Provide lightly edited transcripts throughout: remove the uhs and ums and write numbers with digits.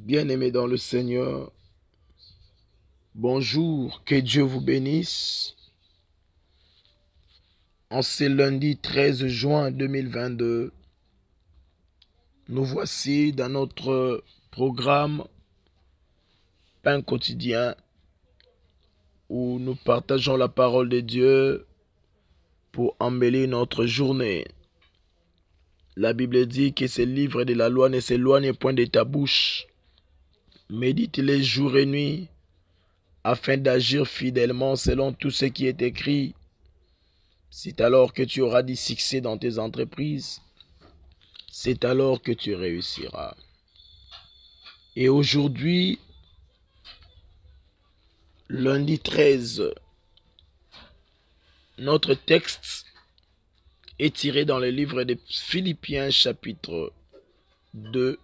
Bien-aimés dans le Seigneur, bonjour, que Dieu vous bénisse. En ce lundi 13 juin 2022, nous voici dans notre programme Pain quotidien où nous partageons la parole de Dieu pour embellir notre journée. La Bible dit que ce livre de la loi ne s'éloigne point de ta bouche. Médite-les jour et nuit afin d'agir fidèlement selon tout ce qui est écrit. C'est alors que tu auras du succès dans tes entreprises. C'est alors que tu réussiras. Et aujourd'hui, lundi 13, notre texte est tiré dans le livre de Philippiens chapitre 2,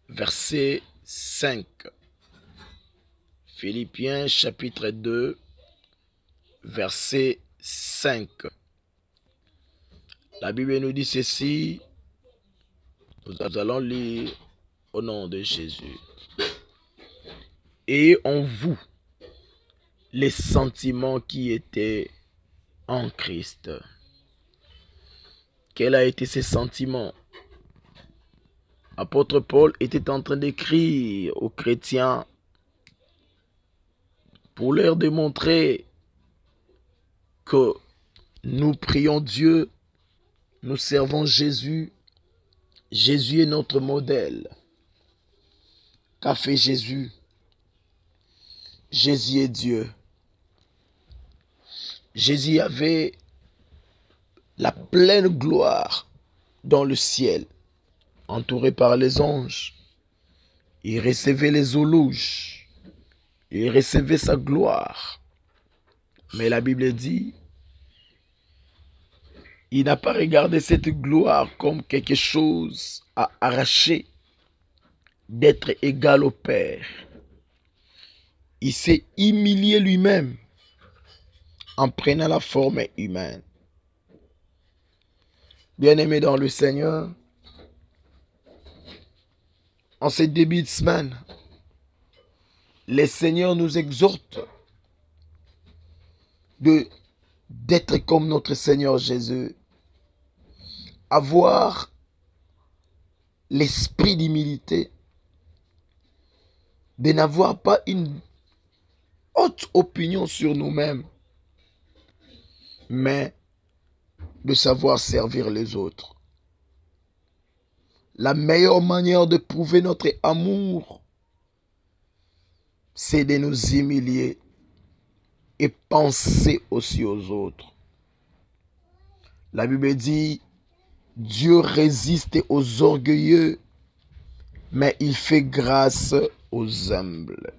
verset 5. Philippiens chapitre 2, verset 5. La Bible nous dit ceci. Nous allons lire au nom de Jésus. Et en vous les sentiments qui étaient en Christ. Quel a été ces sentiments? Apôtre Paul était en train d'écrire aux chrétiens pour leur démontrer que nous prions Dieu, nous servons Jésus. Jésus est notre modèle. Qu'a fait Jésus? Jésus est Dieu. Jésus avait la pleine gloire dans le ciel, entouré par les anges. Il recevait les éloges. Il recevait sa gloire. Mais la Bible dit, il n'a pas regardé cette gloire comme quelque chose à arracher, d'être égal au Père. Il s'est humilié lui-même en prenant la forme humaine. Bien-aimés dans le Seigneur, en ce début de semaine, le Seigneur nous exhorte d'être comme notre Seigneur Jésus, avoir l'esprit d'humilité, de n'avoir pas une haute opinion sur nous-mêmes, mais de savoir servir les autres. La meilleure manière de prouver notre amour, c'est de nous humilier et penser aussi aux autres. La Bible dit, Dieu résiste aux orgueilleux, mais il fait grâce aux humbles.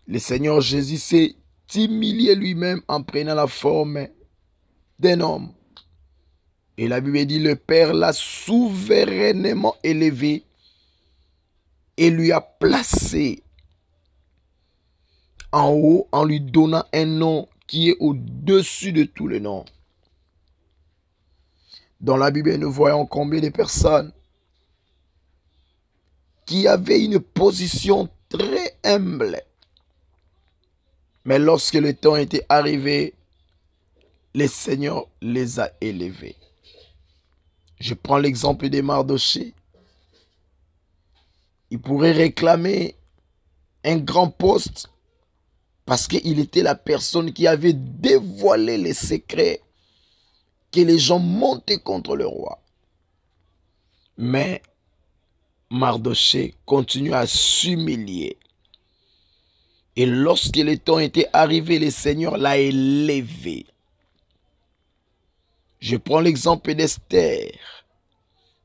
Le Seigneur Jésus s'est humilié lui-même en prenant la forme d'un homme. Et la Bible dit, le Père l'a souverainement élevé et lui a placé en haut en lui donnant un nom qui est au-dessus de tous les noms. Dans la Bible, nous voyons combien de personnes qui avaient une position très humble. Mais lorsque le temps était arrivé, le Seigneur les a élevés. Je prends l'exemple de Mardochée. Il pourrait réclamer un grand poste parce qu'il était la personne qui avait dévoilé les secrets que les gens montaient contre le roi. Mais Mardochée continue à s'humilier. Et lorsque le temps était arrivé, le Seigneur l'a élevé. Je prends l'exemple d'Esther.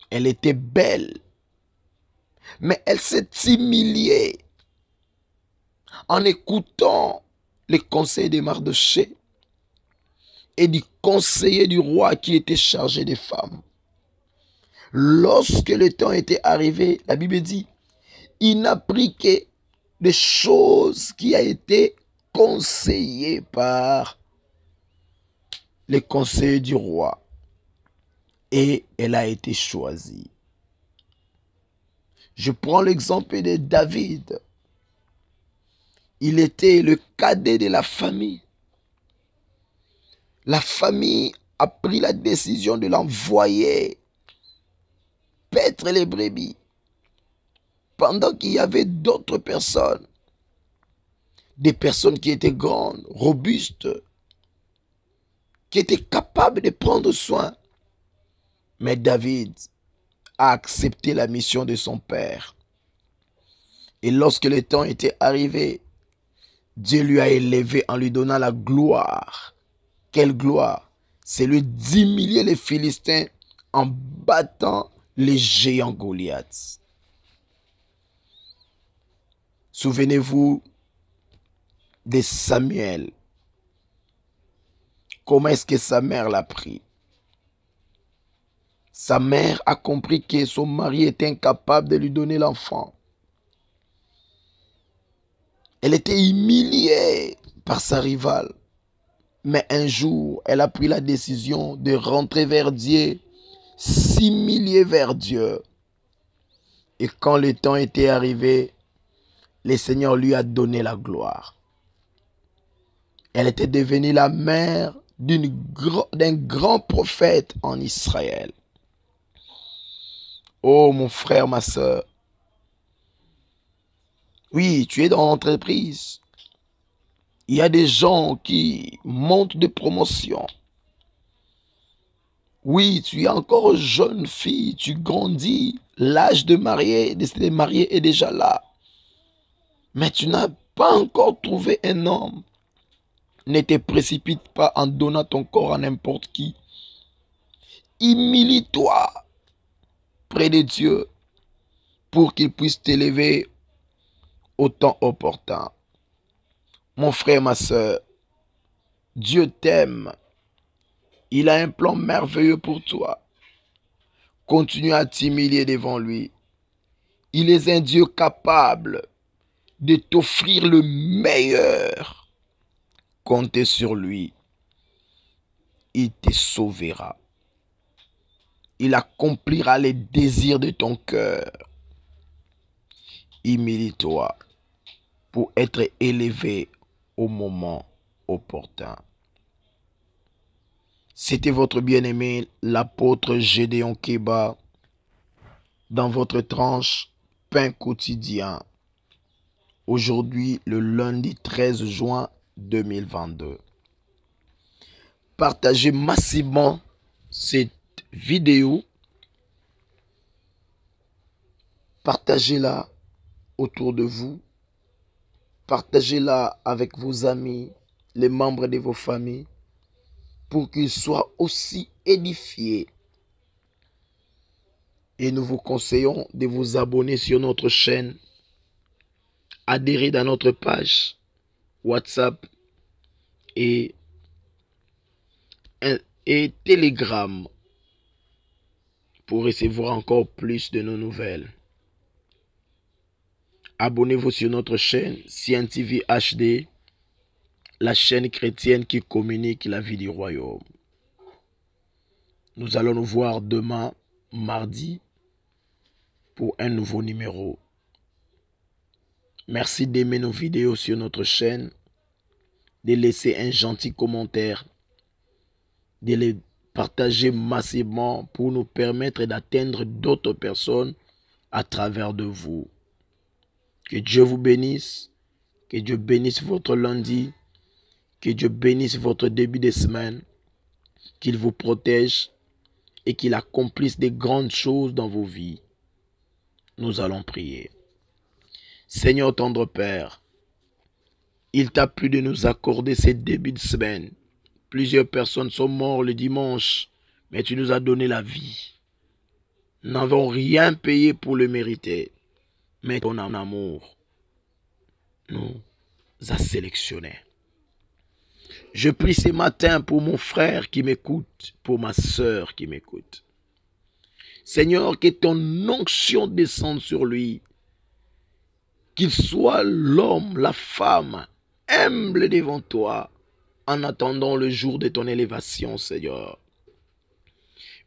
Elle était belle, mais elle s'est humiliée en écoutant les conseils de Mardochée et du conseiller du roi qui était chargé des femmes. Lorsque le temps était arrivé, la Bible dit, il n'a pris que des choses qui a été conseillées par les conseillers du roi. Et elle a été choisie. Je prends l'exemple de David. Il était le cadet de la famille. La famille a pris la décision de l'envoyer paître les brebis. Pendant qu'il y avait d'autres personnes, des personnes qui étaient grandes, robustes, qui étaient capables de prendre soin. Mais David a accepté la mission de son père. Et lorsque le temps était arrivé, Dieu lui a élevé en lui donnant la gloire. Quelle gloire! C'est lui d'humilier les Philistins en battant les géants Goliath. Souvenez-vous de Samuel. Comment est-ce que sa mère l'a pris? Sa mère a compris que son mari était incapable de lui donner l'enfant. Elle était humiliée par sa rivale. Mais un jour, elle a pris la décision de rentrer vers Dieu, s'humilier vers Dieu. Et quand le temps était arrivé, le Seigneur lui a donné la gloire. Elle était devenue la mère d'un grand prophète en Israël. Oh mon frère, ma soeur. Oui, tu es dans l'entreprise. Il y a des gens qui montent de promotion. Oui, tu es encore jeune fille, tu grandis. L'âge de se marier est déjà là. Mais tu n'as pas encore trouvé un homme. Ne te précipite pas en donnant ton corps à n'importe qui. Humilie-toi près de Dieu pour qu'il puisse t'élever au temps opportun. Mon frère, ma soeur, Dieu t'aime. Il a un plan merveilleux pour toi. Continue à t'humilier devant lui. Il est un Dieu capable de t'offrir le meilleur. Comptez sur lui. Il te sauvera. Il accomplira les désirs de ton cœur. Humilie-toi pour être élevé au moment opportun. C'était votre bien-aimé, l'apôtre Gédéon Keba, dans votre tranche Pain quotidien. Aujourd'hui, le lundi 13 juin 2022. Partagez massivement cette vidéo. Partagez-la autour de vous. Partagez-la avec vos amis, les membres de vos familles, pour qu'ils soient aussi édifiés. Et nous vous conseillons de vous abonner sur notre chaîne, adhérer dans notre page WhatsApp et Telegram pour recevoir encore plus de nos nouvelles. Abonnez-vous sur notre chaîne CNTV HD, la chaîne chrétienne qui communique la vie du royaume. Nous allons nous voir demain, mardi, pour un nouveau numéro. Merci d'aimer nos vidéos sur notre chaîne, de laisser un gentil commentaire, de les partager massivement pour nous permettre d'atteindre d'autres personnes à travers de vous. Que Dieu vous bénisse, que Dieu bénisse votre lundi, que Dieu bénisse votre début de semaine, qu'il vous protège et qu'il accomplisse de grandes choses dans vos vies. Nous allons prier. Seigneur tendre Père, il t'a plu de nous accorder ces débuts de semaine. Plusieurs personnes sont mortes le dimanche, mais tu nous as donné la vie. Nous n'avons rien payé pour le mériter, mais ton amour nous a sélectionnés. Je prie ce matin pour mon frère qui m'écoute, pour ma soeur qui m'écoute. Seigneur, que ton onction descende sur lui. Qu'il soit l'homme, la femme, humble devant toi, en attendant le jour de ton élévation, Seigneur.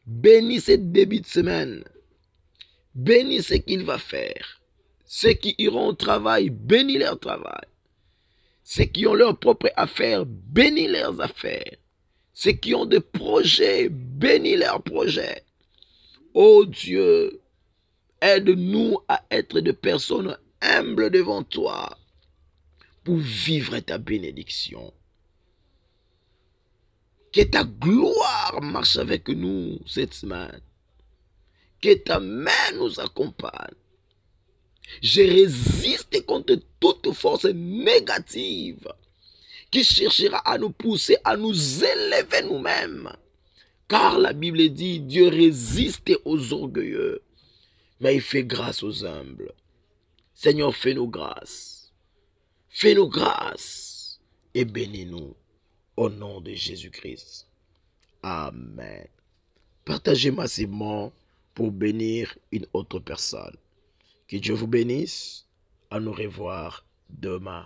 Bénis cette début de semaine. bénis ce qu'il va faire. Ceux qui iront au travail, bénis leur travail. Ceux qui ont leurs propres affaires, bénis leurs affaires. Ceux qui ont des projets, bénis leurs projets. Oh Dieu, aide-nous à être des personnes humbles devant toi pour vivre ta bénédiction. Que ta gloire marche avec nous cette semaine. Que ta main nous accompagne. Je résiste contre toute force négative qui cherchera à nous pousser, à nous élever nous-mêmes. Car la Bible dit, Dieu résiste aux orgueilleux, mais il fait grâce aux humbles. Seigneur, fais-nous grâce. Fais-nous grâce et bénis-nous au nom de Jésus-Christ. Amen. Partagez massivement pour bénir une autre personne. Que Dieu vous bénisse. À nous revoir demain.